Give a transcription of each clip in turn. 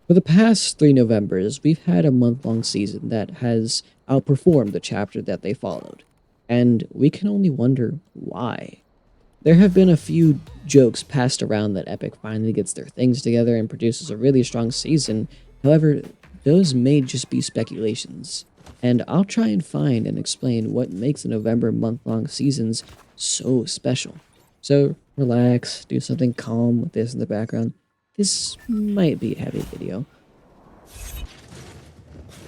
For the past 3 Novembers, we've had a month-long season that has outperformed the chapter that they followed, and we can only wonder why. There have been a few jokes passed around that Epic finally gets their things together and produces a really strong season. However, those may just be speculations, and I'll try and find and explain what makes the November month-long seasons so special. So relax, do something calm with this in the background. This might be a heavy video.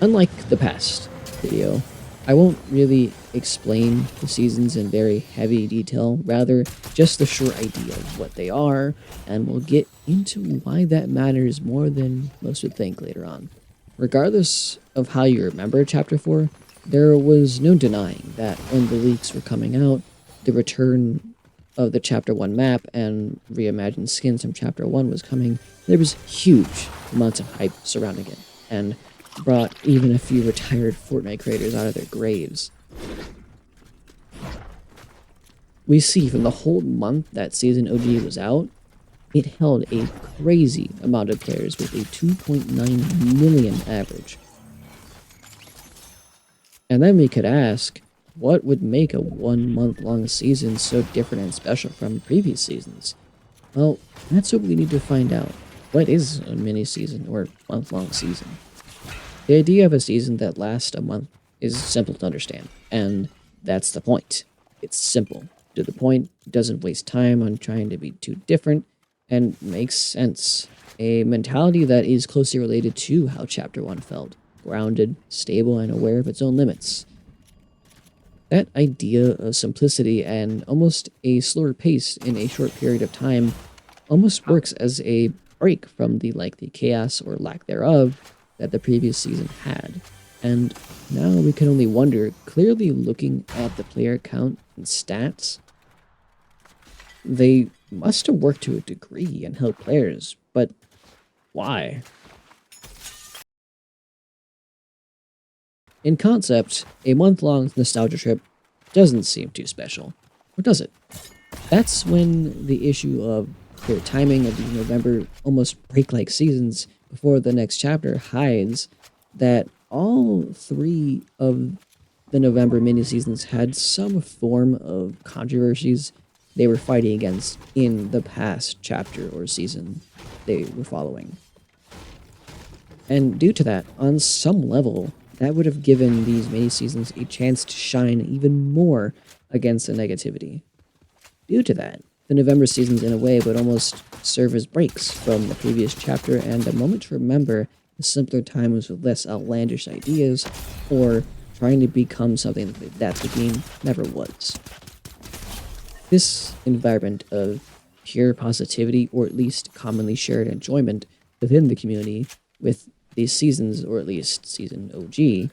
Unlike the past video, I won't really explain the seasons in very heavy detail, rather just the short idea of what they are, and we'll get into why that matters more than most would think later on. Regardless of how you remember Chapter 4, there was no denying that when the leaks were coming out, the return of the Chapter 1 map and reimagined skins from Chapter 1 was coming, there was huge amounts of hype surrounding it, and brought even a few retired Fortnite creators out of their graves. We see from the whole month that Season OG was out, it held a crazy amount of players with a 2.9 million average. And then we could ask, what would make a 1 month long season so different and special from previous seasons? Well, that's what we need to find out. What is a mini season or month-long season? The idea of a season that lasts a month is simple to understand, and that's the point. It's simple, to the point, doesn't waste time on trying to be too different, and makes sense. A mentality that is closely related to how Chapter 1 felt, grounded, stable, and aware of its own limits. That idea of simplicity and almost a slower pace in a short period of time almost works as a break from the chaos or lack thereof that the previous season had. And now we can only wonder, clearly looking at the player count and stats, they must have worked to a degree and helped players, but why? In concept, a month-long nostalgia trip doesn't seem too special, or does it? That's when the issue of the timing of these November almost break-like seasons before the next chapter hides that all three of the November mini-seasons had some form of controversies they were fighting against in the past chapter or season they were following. And due to that, on some level, that would have given these mini-seasons a chance to shine even more against the negativity. Due to that, the November seasons in a way would almost serve as breaks from the previous chapter and a moment to remember the simpler times with less outlandish ideas or trying to become something that the game never was. This environment of pure positivity, or at least commonly shared enjoyment within the community with these seasons, or at least Season OG,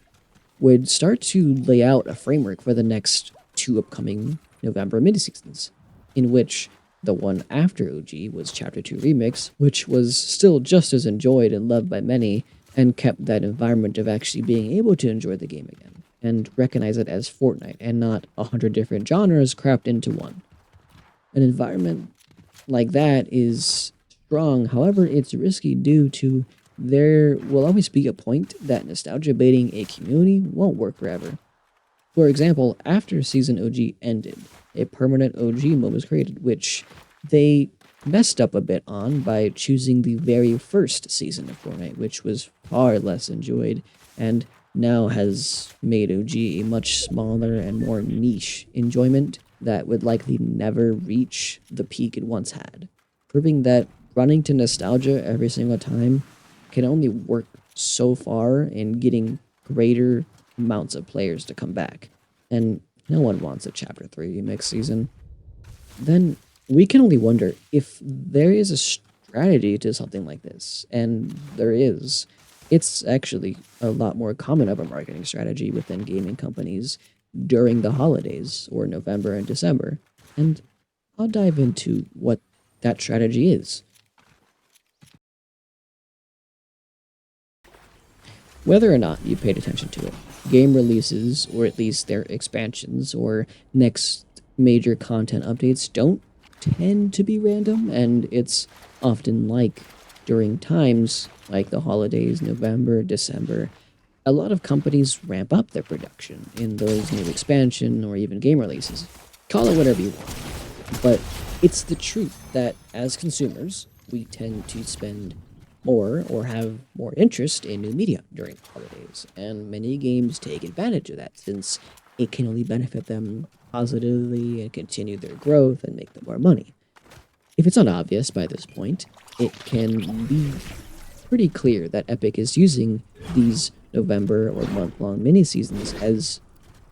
would start to lay out a framework for the next two upcoming November mini-seasons, in which the one after OG was Chapter 2 Remix, which was still just as enjoyed and loved by many, and kept that environment of actually being able to enjoy the game again, and recognize it as Fortnite, and not 100 different genres crapped into one. An environment like that is strong, however, it's risky due to there will always be a point that nostalgia baiting a community won't work forever. For example, after Season OG ended, a permanent OG mode was created, which they messed up a bit on by choosing the very first season of Fortnite, which was far less enjoyed, and now has made OG a much smaller and more niche enjoyment that would likely never reach the peak it once had, proving that running to nostalgia every single time can only work so far in getting greater amounts of players to come back, and no one wants a Chapter 3 remix season. Then we can only wonder if there is a strategy to something like this, and there is. It's actually a lot more common of a marketing strategy within gaming companies during the holidays, or November and December, and I'll dive into what that strategy is. Whether or not you paid attention to it, game releases, or at least their expansions or next major content updates, don't tend to be random, and it's often like during times like the holidays, November, December, a lot of companies ramp up their production in those new expansion or even game releases. Call it whatever you want. But it's the truth that as consumers, we tend to spend more or have more interest in new media during the holidays, and many games take advantage of that since it can only benefit them positively and continue their growth and make them more money. If it's not obvious by this point, it can be pretty clear that Epic is using these November or month-long mini seasons as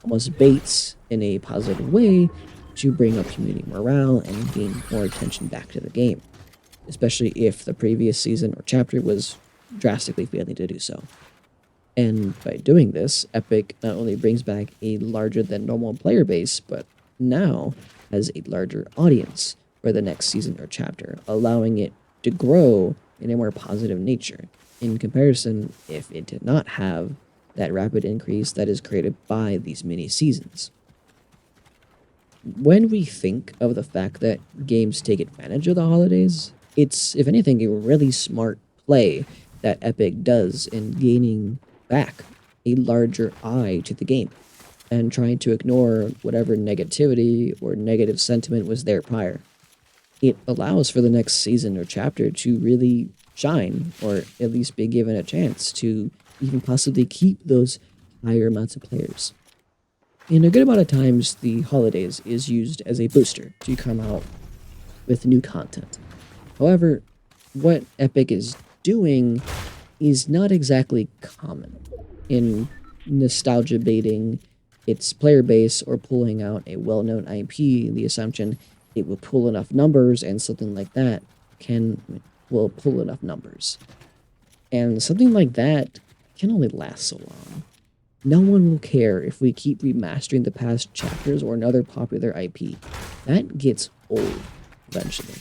almost baits in a positive way to bring up community morale and gain more attention back to the game, especially if the previous season or chapter was drastically failing to do so. And by doing this, Epic not only brings back a larger than normal player base, but now has a larger audience for the next season or chapter, allowing it to grow in a more positive nature. In comparison, if it did not have that rapid increase that is created by these mini seasons. When we think of the fact that games take advantage of the holidays, it's, if anything, a really smart play that Epic does in gaining back a larger eye to the game and trying to ignore whatever negativity or negative sentiment was there prior. It allows for the next season or chapter to really shine, or at least be given a chance to even possibly keep those higher amounts of players. In a good amount of times, the holidays is used as a booster to come out with new content. However, what Epic is doing is not exactly common in nostalgia baiting its player base or pulling out a well-known IP, the assumption it will pull enough numbers and something like that will pull enough numbers. And something like that can only last so long. No one will care if we keep remastering the past chapters or another popular IP. That gets old eventually.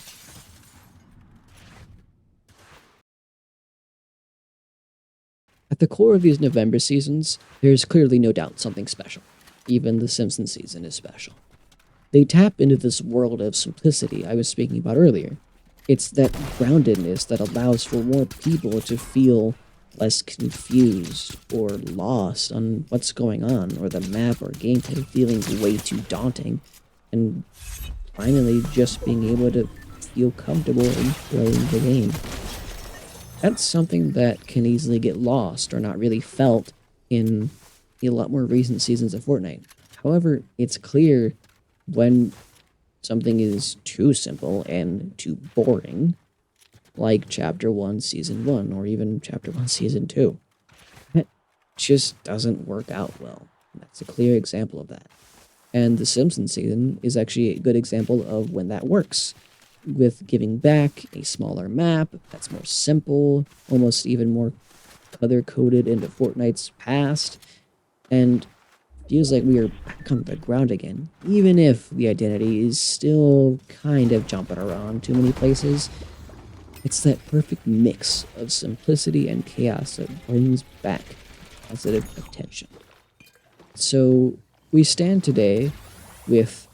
At the core of these November seasons, there's clearly no doubt something special. Even the Simpsons season is special. They tap into this world of simplicity I was speaking about earlier. It's that groundedness that allows for more people to feel less confused or lost on what's going on, or the map or gameplay feeling way too daunting, and finally just being able to feel comfortable in playing the game. That's something that can easily get lost or not really felt in a lot more recent seasons of Fortnite. However, it's clear when something is too simple and too boring, like Chapter 1, Season 1, or even Chapter 1, Season 2. That just doesn't work out well. That's a clear example of that. And the Simpsons season is actually a good example of when that works, with giving back a smaller map that's more simple, almost even more color-coded into Fortnite's past, and feels like we are back on the ground again, even if the identity is still kind of jumping around too many places. It's that perfect mix of simplicity and chaos that brings back positive attention. So we stand today with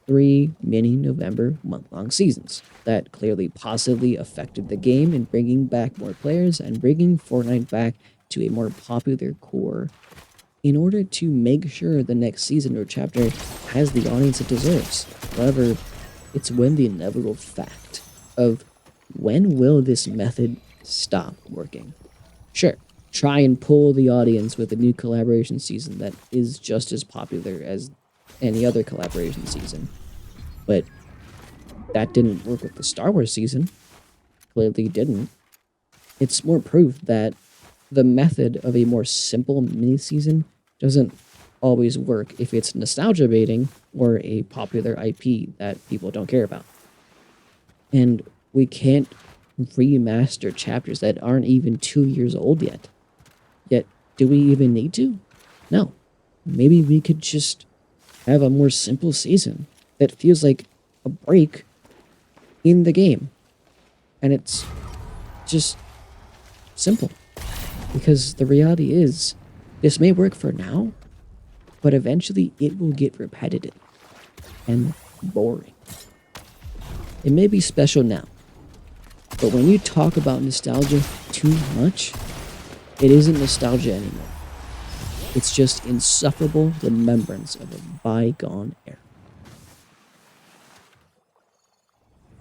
3 mini November month-long seasons that clearly positively affected the game in bringing back more players and bringing Fortnite back to a more popular core in order to make sure the next season or chapter has the audience it deserves. However, it's when the inevitable fact of when will this method stop working? Sure, try and pull the audience with a new collaboration season that is just as popular as any other collaboration season. But that didn't work with the Star Wars season. Clearly didn't. It's more proof that the method of a more simple mini-season doesn't always work if it's nostalgia baiting or a popular IP that people don't care about. And we can't remaster chapters that aren't even 2 years old yet. Yet, do we even need to? No. Maybe we could just have a more simple season that feels like a break in the game. And it's just simple. Because the reality is, this may work for now, but eventually it will get repetitive and boring. It may be special now, But when you talk about nostalgia too much, it isn't nostalgia anymore. It's just insufferable remembrance of a bygone era.